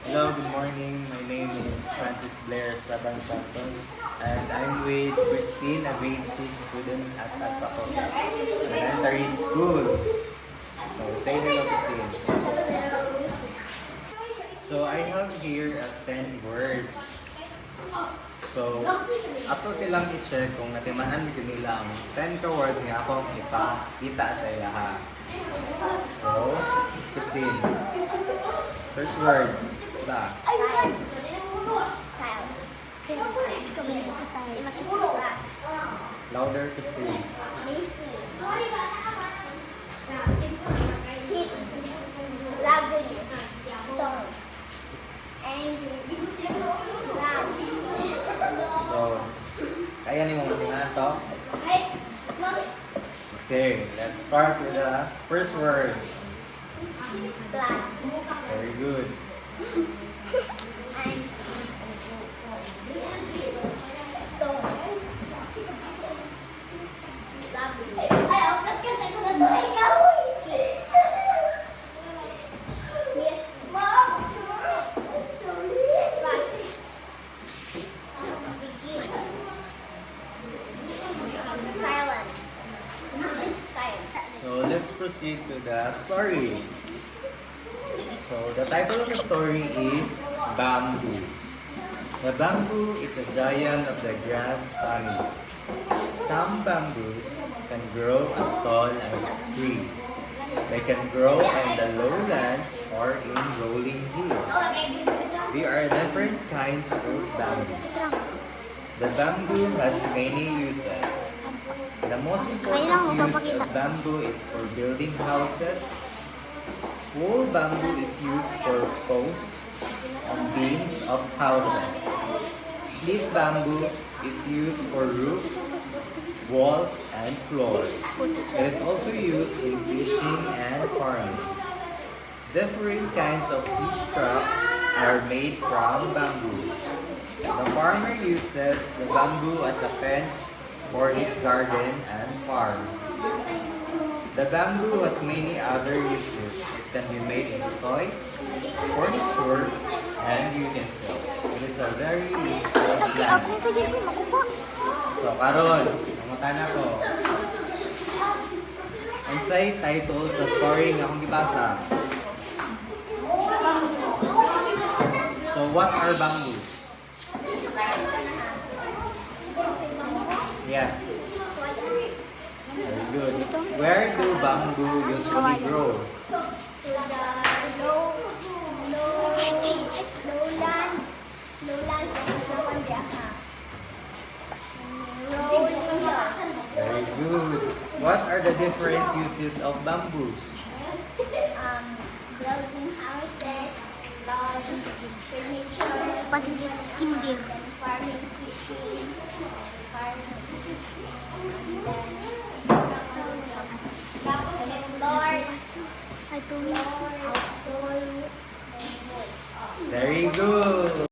Hello, good morning. My name is Francis Blair Estaban Santos, and I'm with Christine, a grade 6 student at Alpacota Elementary School. So, say hello, Christine. So, I have here 10 words. So, ato silang i-check kung natimanan ko nila ang 10 ka words nga akong ipakita sa ilaha. So, Christine, first word, sa. Louder, Christine. So, kaya ni mo matingan to? Okay, let's start with the first word. Very good. So let's proceed to the story. So the title of the story is Bamboos. The bamboo is a giant of the grass family. Some bamboos can grow as tall as trees. They can grow on the lowlands or in rolling hills. There are different kinds of bamboo. The bamboo has many uses. The most important use of bamboo is for building houses. Whole bamboo is used for posts and beams of houses. Split bamboo is used for roofs, walls, and floors. It is also used in fishing and farming. Different kinds of fish traps are made from bamboo. The farmer uses the bamboo as a fence for his garden and farm. The bamboo has many other uses. It can be made into toys, furniture, and utensils. It is a very useful plant. So, karon, nangutan ako. Unsay title sa story nga akong gibasa? So, what are bamboos? Yeah. Very good. Where do bamboo usually grow? Very good. What are the different uses of bamboos? Building houses, lodging, furniture, farming, fishing, farming,